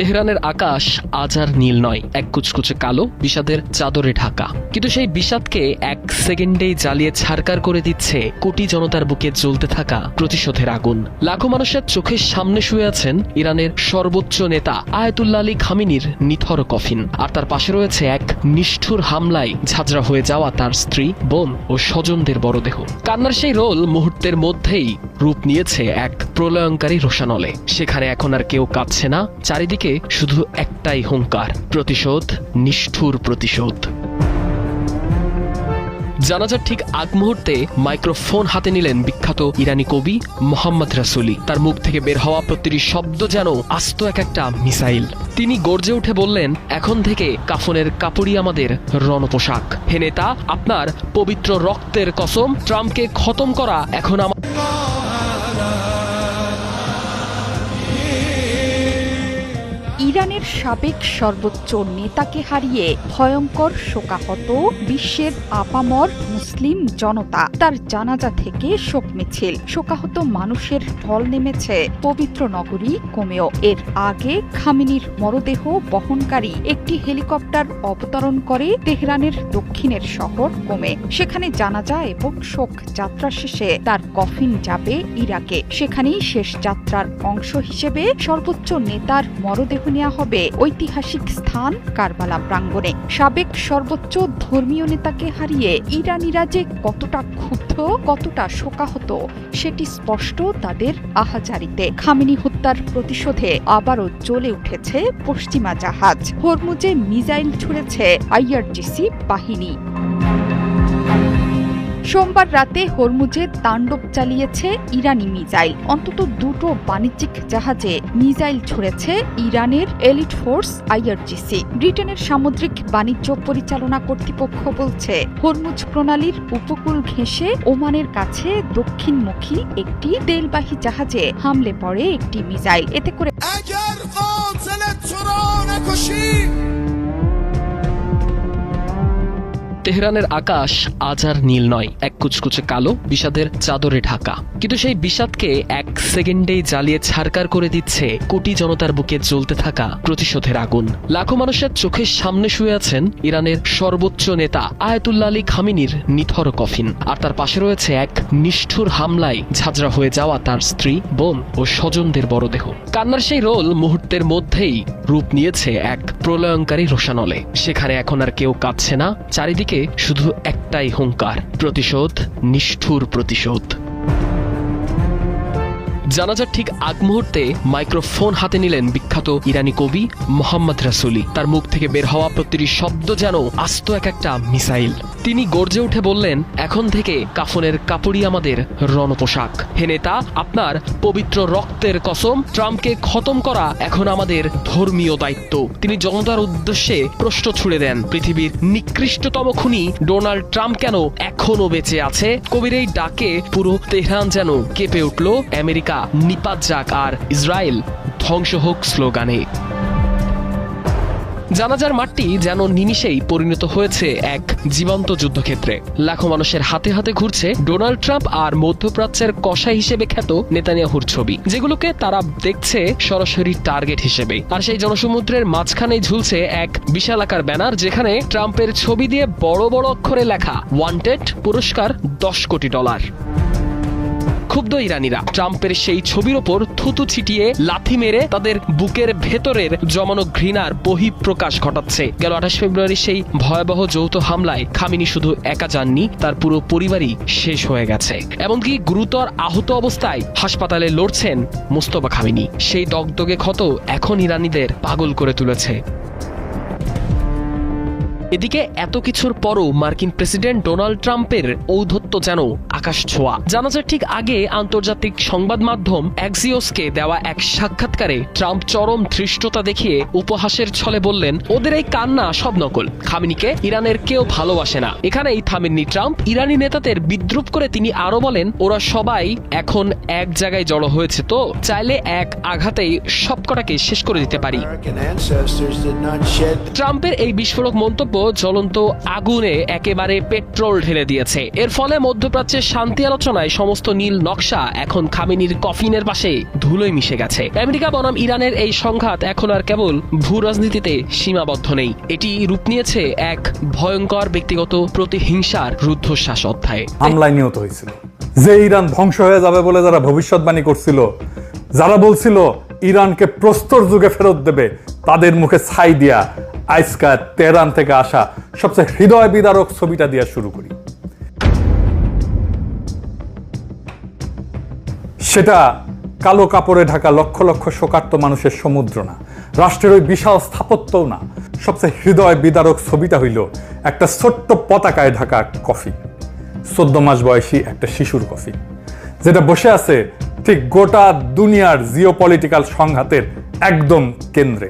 তেহরানের আকাশ আজ আর নীল নয়, এক কুচকুচে কালো বিষাদের চাদরে ঢাকা। কিন্তু সেই বিষাদকে এক সেকেন্ডেই জ্বালিয়ে ছারকার করে দিচ্ছে কোটি জনতার বুকে জ্বলতে থাকা প্রতিশোধের আগুন। লাখো মানুষের চোখের সামনে শুয়ে আছেন ইরানের সর্বোচ্চ নেতা আয়াতুল্লাহ আলী খামেনির নিথর কফিন, আর তার পাশে রয়েছে এক নিষ্ঠুর হামলায় ঝাঁঝরা হয়ে যাওয়া তার স্ত্রী, বোন ও স্বজনদের মরদেহ। কান্নার সেই রোল মুহূর্তের মধ্যেই রূপ নিয়েছে এক প্রলয়ঙ্কারী রোষানলে। সেখানে এখন আর কেউ কাঁদছে না, চারিদিকে শুধু একটাই হুঙ্কার, প্রতিশোধ, নিষ্ঠুর প্রতিশোধ। জানাজার ঠিক আগ মুহূর্তে মাইক্রোফোন হাতে নিলেন বিখ্যাত ইরানি কবি মোহাম্মদ রাসূলি। তার মুখ থেকে বের হওয়া প্রতিটি শব্দ যেন আস্ত একটা মিসাইল। তিনি গর্জে উঠে বললেন, এখন থেকে কাফনের কাপড়ই আমাদের রণপোশাক। হে নেতা, আপনার পবিত্র রক্তের কসম, ট্রাম্পকে খতম করা এখন আমার। ইরানের সাবেক সর্বোচ্চ নেতাকে হারিয়ে ভয়ঙ্কর শোকাহত বিশ্বের আপামর মুসলিম জনতা। তার জানাজা থেকে শোক মিছিল, শোকাহত মানুষের ঢল নেমেছে পবিত্র নগরী কোমেও। এর আগে খামেনির মরদেহ বহনকারী একটি হেলিকপ্টার অবতরণ করে তেহরানের দক্ষিণের শহর কোমে। সেখানে জানাজা এবং শোক যাত্রা শেষে তার কফিন যাবে ইরাকে। সেখানেই শেষ যাত্রার অংশ হিসেবে সর্বোচ্চ নেতার মরদেহ নেওয়া হবে ঐতিহাসিক স্থান কারবালা প্রাঙ্গণে। সাবেক সর্বোচ্চ ধর্মীয় নেতাকে হারিয়ে ইরানিরা যে কতটা ক্ষুব্ধ, কতটা শোকাহত সেটি স্পষ্ট তাদের আহাজারিতে। খামেনি হত্যার প্রতিশোধে আবারও জ্বলে উঠেছে পশ্চিমা জাহাজ। হরমুজে মিসাইল ছুড়েছে আইআরজিসি বাহিনী। সোমবার রাতে হরমুজে তাণ্ডব চালিয়েছে ইরানি মিসাইল। অন্তত দুটো বাণিজ্যিক জাহাজে মিসাইল ছুড়েছে ইরানের এলিট ফোর্স আইআরজিসি। ব্রিটেনের সামুদ্রিক বাণিজ্য পরিচালনা কর্তৃপক্ষ বলছে, হরমুজ প্রণালীর উপকূল ঘেঁষে ওমানের কাছে দক্ষিণমুখী একটি তেলবাহী জাহাজে হামলে পড়ে একটি মিসাইল। এতে করে তেহরানের আকাশ আজ আর নীল নয়, এক কুচকুচে কালো বিষাদের চাদরে ঢাকা। কিন্তু সেই বিষাদকে এক সেকেন্ডেই জ্বালিয়ে ছারকার করে দিচ্ছে কোটি জনতার বুকে জ্বলতে থাকা প্রতিশোধের আগুন। লাখো মানুষের চোখের সামনে শুয়ে আছেন ইরানের সর্বোচ্চ নেতা আয়াতুল্লাহ আলী খামেনির নিথর কফিন, আর তার পাশে রয়েছে এক নিষ্ঠুর হামলায় ঝাঁঝরা হয়ে যাওয়া তার স্ত্রী, বোন ও স্বজনদের মরদেহ। কান্নার সেই রোল মুহূর্তের মধ্যেই রূপ নিয়েছে এক প্রলয়ঙ্কারী রোষানলে। সেখানে এখন আর কেউ কাঁদছে না, চারিদিকে শুধু একটাই হুঙ্কার, প্রতিশোধ, নিষ্ঠুর প্রতিশোধ। জানাজার ঠিক আগ মুহূর্তে মাইক্রোফোন হাতে নিলেন বিখ্যাত ইরানি কবি মোহাম্মদ রাসূলি। তার মুখ থেকে বের হওয়া প্রতিটি শব্দ যেন আস্ত একটা মিসাইল। তিনি গর্জে উঠে বললেন, এখন থেকে কাফনের কাপড়ই আমাদের রণপোশাক। হে নেতা, আপনার পবিত্র রক্তের কসম, ট্রাম্পকে খতম করা এখন আমাদের ধর্মীয় দায়িত্ব। তিনি জনতার উদ্দেশ্যে প্রশ্ন ছুড়ে দেন, পৃথিবীর নিকৃষ্টতম খুনি ডোনাল্ড ট্রাম্প কেন এখনো বেঁচে আছে? কবির এই ডাকে পুরো তেহরান যেন কেঁপে উঠল। আমেরিকা নিপাত যাক আর ইসরায়েল ধ্বংস হোক স্লোগানে। জানাজার মাঠটি যেন নিমিষেই পরিণত হয়েছে এক জীবন্ত যুদ্ধক্ষেত্রে। লাখো মানুষের হাতে হাতে ঘুরছে ডোনাল্ড ট্রাম্প আর মধ্যপ্রাচ্যের কসাই হিসেবে খ্যাত নেতানিয়াহুর ছবি, যেগুলোকে তারা দেখছে সরাসরি টার্গেট হিসেবে। আর সেই জনসমুদ্রের মাঝখানেই ঝুলছে এক বিশালাকার ব্যানার, যেখানে ট্রাম্পের ছবি দিয়ে বড় বড় অক্ষরে লেখা, ওয়ান্টেড, পুরস্কার $10 কোটি। ক্ষুব্ধ ইরানিরা ট্রাম্পের সেই ছবির ওপর থুতু ছিটিয়ে লাথি মেরে তাদের বুকের ভেতরের জমানো ঘৃণার বহিঃপ্রকাশ ঘটাচ্ছে। গেল 28 ফেব্রুয়ারি সেই ভয়াবহ যৌথ হামলায় খামেনি শুধু একা যাননি, তার পুরো পরিবারই শেষ হয়ে গেছে। এমনকি গুরুতর আহত অবস্থায় হাসপাতালে লড়ছেন মোস্তফা খামেনি। সেই দগদগে ক্ষত এখন ইরানিদের পাগল করে তুলেছে। এদিকে এত কিছুর পরও মার্কিন প্রেসিডেন্ট ডোনাল্ড ট্রাম্পের ঔদ্ধত্য যেন আকাশ ছোঁয়া। জানাজার ঠিক আগে আন্তর্জাতিক সংবাদ মাধ্যম অ্যাক্সিওসকে দেওয়া এক সাক্ষাৎকারে ট্রাম্প চরম ধৃষ্টতা দেখিয়ে উপহাসের ছলে বললেন, ওদের এই কান্না সব নকল, খামেনিকে ইরানের কেউ ভালোবাসে না। এখানেই থামেননি ট্রাম্প। ইরানি নেতাদের বিদ্রুপ করে তিনি আরো বলেন, ওরা সবাই এখন এক জায়গায় জড়ো হয়েছে, তো চাইলে এক আঘাতেই সবকটাকে শেষ করে দিতে পারি। ট্রাম্পের এই বিস্ফোরক মন্তব্য জ্বলন্ত আগুনে একেবারে পেট্রোল ঢেলে দিয়েছে। এর ফলে মধ্যপ্রাচ্যের শান্তি আলোচনায় সমস্ত নীল নকশা এখন খামেনির কফিনের পাশে ধুলোয় মিশে গেছে। আমেরিকা বনাম ইরানের এই সংঘাত এখন আর কেবল ভূ রাজনীতিতে সীমাবদ্ধ নেই, এটি রূপ নিয়েছে এক ভয়ঙ্কর ব্যক্তিগত প্রতিহিংসার রুদ্ধশ্বাস অধ্যায়ে। হামলায় নিহত হয়েছিল। যে ইরান ধ্বংস হয়ে যাবে বলে যারা ভবিষ্যৎবাণী করছিল, যারা বলছিল ইরানকে প্রস্তর যুগে ফেরত দেবে, তাদের মুখে ছাই দিয়া আজকা তেহরান থেকে আসা সবচেয়ে হৃদয় বিদারক ছবিটা দিয়া শুরু করি। সেটা কালো কাপড়ে ঢাকা লক্ষ লক্ষ শোকার্ত মানুষের সমুদ্র না, রাষ্ট্রের ওই বিশাল স্থাপত্যও না। সবচেয়ে হৃদয় বিদারক ছবিটা হইল একটা ছোট্ট পতাকায় ঢাকা কফি, 14 মাস বয়সী একটা শিশুর কফি, যেটা বসে আছে ঠিক গোটা দুনিয়ার জিওপলিটিক্যাল সংঘাতের একদম কেন্দ্রে।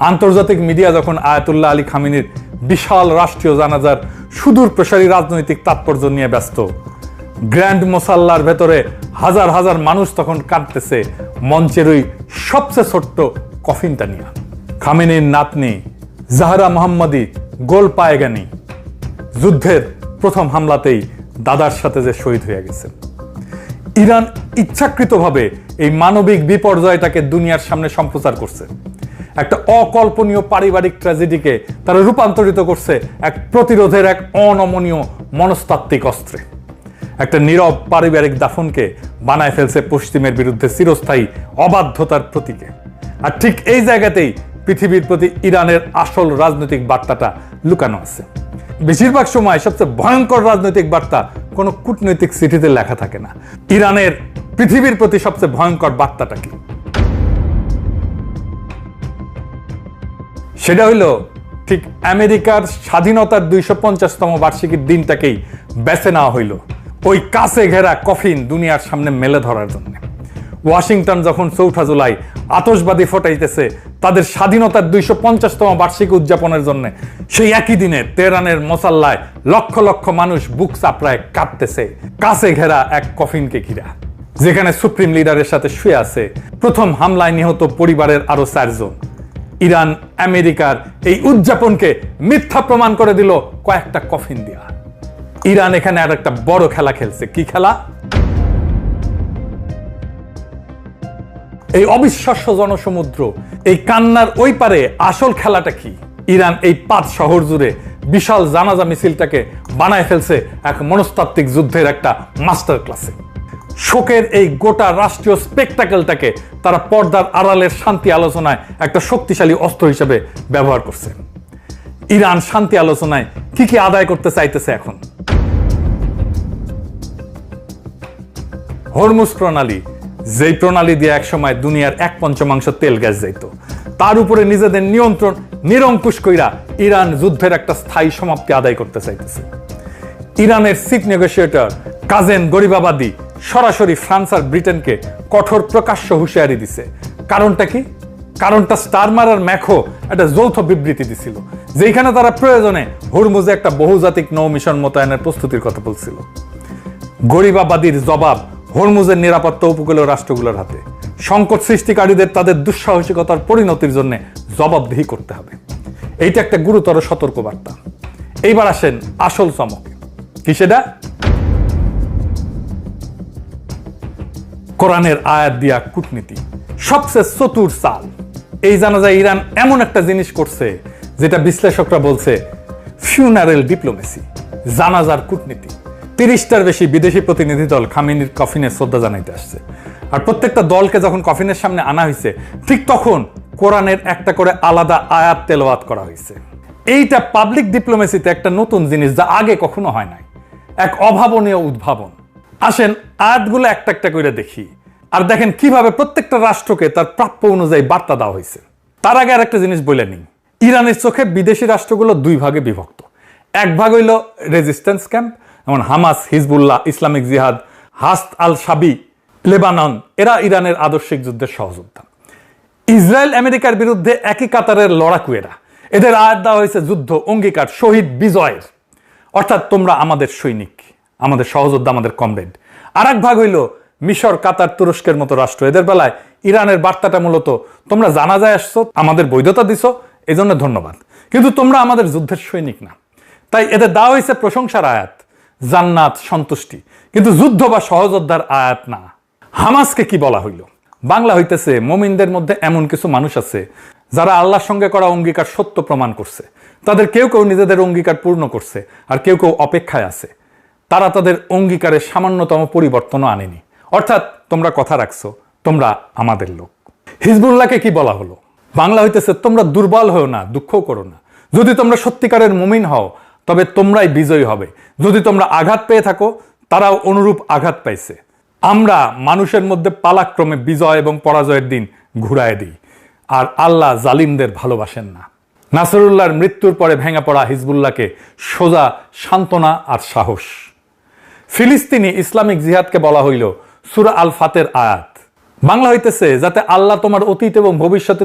আন্তর্জাতিক মিডিয়া যখন আয়াতুল্লাহ আলী খামেনির বিশাল রাষ্ট্রীয় জানাজার সুদূর প্রসারী রাজনৈতিক তাৎপর্য নিয়ে ব্যস্ত, গ্র্যান্ড মোসাল্লার ভেতরে হাজার হাজার মানুষ তখন কাঁদতেছে মঞ্চের ওই সবচেয়ে ছোট্ট কফিনটা নিয়ে। খামেনির নাতনি জাহরা মোহাম্মদী গোল পায়েগানি যুদ্ধের প্রথম হামলাতেই দাদার সাথে যে শহীদ হয়ে গেছে। ইরান ইচ্ছাকৃতভাবে এই মানবিক বিপর্যয়টাকে দুনিয়ার সামনে সম্প্রচার করছে। একটা অকল্পনীয় পারিবারিক ট্র্যাজেডিকে তারা রূপান্তরিত করছে এক প্রতিরোধের এক অনমনীয় মনস্তাত্ত্বিক অস্ত্রে। একটা নীরব পারিবারিক দাফনকে বানায় ফেলছে পশ্চিমের বিরুদ্ধে চিরস্থায়ী অবাধ্যতার প্রতীকে। আর ঠিক এই জায়গাতেই পৃথিবীর প্রতি ইরানের আসল রাজনৈতিক বার্তাটা লুকানো আছে। বেশিরভাগ সময় সবচেয়ে ভয়ঙ্কর রাজনৈতিক বার্তা কোনো কূটনৈতিক চিঠিতে লেখা থাকে না। ইরানের পৃথিবীর প্রতি সবচেয়ে ভয়ঙ্কর বার্তাটা কি? সেটা হইল ঠিক আমেরিকার স্বাধীনতার 250তম বার্ষিকীর দিনটাকেই বেছে নেওয়া হইল ওই কাছে ঘেরা কফিন দুনিয়ার সামনে মেলে ধরার জন্য। ওয়াশিংটন যখন 4 জুলাই আতশবাজি ফোটাইতেছে তাদের স্বাধীনতার 250তম বার্ষিকী উদযাপনের জন্য, সেই একই দিনে তেহরানের মোসাল্লায় লক্ষ লক্ষ মানুষ বুক চাপড়ায় কাঁদতেছে কাছে ঘেরা এক কফিনকে ঘিরা, যেখানে সুপ্রিম লিডারের সাথে শুয়ে আছে প্রথম হামলায় নিহত পরিবারের আরো 4 জন। ইরান আমেরিকার এই উদযাপনকে মিথ্যা প্রমাণ করে দিল কয়েকটা কফিন দিয়া। ইরান এখানে আর একটা বড় খেলা খেলছে। কি খেলা? এই অবিশ্বাস্য জনসমুদ্র, এই কান্নার ওই পারে আসল খেলাটা কি? ইরান এই 5 শহর জুড়ে বিশাল জানাজা মিছিলটাকে বানায় ফেলছে এক মনস্তাত্ত্বিক যুদ্ধের একটা মাস্টার ক্লাসে। শোকের এই গোটা রাষ্ট্রীয় স্পেকটাকেলটাকে তারা পর্দার আড়ালের শান্তি আলোচনায় একটা শক্তিশালী অস্ত্র হিসেবে ব্যবহার করছে। ইরান শান্তি আলোচনায় কি কি আদায় করতে চাইতেছে এখন? হরমুজ প্রণালী, যেই প্রণালী দিয়ে একসময় দুনিয়ার 1/5 তেল গ্যাস যাইত, তার উপরে নিজেদের নিয়ন্ত্রণ নিরঙ্কুশ কইরা ইরান যুদ্ধের একটা স্থায়ী সমাপ্তি আদায় করতে চাইতেছে। ইরানের চিফ নেগোসিয়েটর কাজেম গরিবাবাদী সরাসরি ফ্রান্স আর ব্রিটেনকে কঠোর প্রকাশ্য হুঁশিয়ারি দিছে। কারণটা কি? কারণটা স্টারমার আর ম্যাখো একটা যৌথ বিবৃতি দিছিল, যেখানে তারা প্রয়োজনে হরমুজে একটা বহুজাতিক নৌ মিশন মোতায়েনের প্রস্তুতির কথা বলছিল। গরিবাবাদীর জবাব হরমুজের নিরাপত্তা উপকূলীয় রাষ্ট্রগুলোর হাতে। সংকট সৃষ্টিকারীদের তাদের দুঃসাহসিকতার পরিণতির জন্য জবাবদিহি করতে হবে। এইটা একটা গুরুতর সতর্কবার্তা। এইবার আসেন আসল চমকে। কি সেটা? কোরআনের আয়াত দিয়া কূটনীতি, সবচেয়ে চতুর চাল। এই জানা যায় ইরান এমন একটা জিনিস করছে যেটা বিশ্লেষকরা বলছে ফিউনারেল ডিপ্লোমেসি, জানাজার কূটনীতি। 30টার বেশি বিদেশি প্রতিনিধি দল খামেনির কফিনে শ্রদ্ধা জানাইতে আসছে। আর প্রত্যেকটা দলকে যখন কফিনের সামনে আনা হয়েছে, ঠিক তখন কোরআনের একটা করে আলাদা আয়াত তেলাওয়াত করা হয়েছে। এইটা পাবলিক ডিপ্লোমেসিতে একটা নতুন জিনিস, যা আগে কখনো হয় নাই, এক অভাবনীয় উদ্ভাবন। আসেন আয়াতগুলো একটা একটা করে দেখি, আর দেখেন কিভাবে প্রত্যেকটা রাষ্ট্রকে তার প্রাপ্য অনুযায়ী বার্তা দেওয়া হয়েছে। তার আগে আর একটা জিনিস বলে নিই, ইরানের চোখে বিদেশি রাষ্ট্রগুলো 2 ভাগে বিভক্ত। এক ভাগ হইল রেজিস্ট্যান্স ক্যাম্প, যেমন হামাস, হিজবুল্লাহ, ইসলামিক জিহাদ, হাস্ত আল শাবি, লেবানন, এরা ইরানের আদর্শিক যুদ্ধের সহযোদ্ধা। ইসরায়েল আমেরিকার বিরুদ্ধে একই কাতারের লড়াকু এরা। এদের আয়াত দেওয়া হয়েছে যুদ্ধ অঙ্গীকার, শহীদ বিজয়ের, অর্থাৎ তোমরা আমাদের সৈনিক, আমাদের সহযোদ্ধা, আমাদের কমরেড। আর এক ভাগ হইল মিশর, কাতার, তুরস্কের মতো রাষ্ট্র। এদের বেলায় ইরানের বার্তাটা মূলত তোমরা জানাজায় আসছো, আমাদের বৈধতা দিছো, এজন্য ধন্যবাদ, কিন্তু তোমরা আমাদের যুদ্ধের সৈনিক না। তাই এতে দেওয়া হয়েছে প্রশংসার আয়াত, জান্নাত, সন্তুষ্টি, কিন্তু যুদ্ধ বা সহযোদ্ধার আয়াত না। হামাসকে কি বলা হইল? বাংলা হইতেছে মুমিনদের মধ্যে এমন কিছু মানুষ আছে যারা আল্লাহর সঙ্গে করা অঙ্গীকার সত্য প্রমাণ করছে। তাদের কেউ কেউ নিজেদের অঙ্গীকার পূর্ণ করছে, আর কেউ কেউ অপেক্ষায় আছে। তারা তাদের অঙ্গীকারের সামান্যতম পরিবর্তনও আনেনি। অর্থাৎ তোমরা কথা রাখছো, তোমরা আমাদের লোক। হিজবুল্লাহকে কি বলা হলো? বাংলা হইতেছে তোমরা দুর্বল হও না, দুঃখ করো না। যদি তোমরা সত্যিকারের মুমিন হও তবে তোমরাই বিজয়ী হবে। যদি তোমরা আঘাত পেয়ে থাকো, তারাও অনুরূপ আঘাত পাইছে। আমরা মানুষের মধ্যে পালাক্রমে বিজয় এবং পরাজয়ের দিন ঘুরায় দিই, আর আল্লাহ জালিমদের ভালোবাসেন না। নাসরুল্লাহর মৃত্যুর পরে ভেঙে পড়া হিজবুল্লাহকে সোজা সান্ত্বনা আর সাহস। ফিলিস্তিনি ইসলামিক জিহাদকে বলা হইল সূরা আল ফাতের আয়াত। বাংলা হইতেছে যাতে আল্লাহ তোমার অতীত এবং ভবিষ্যতে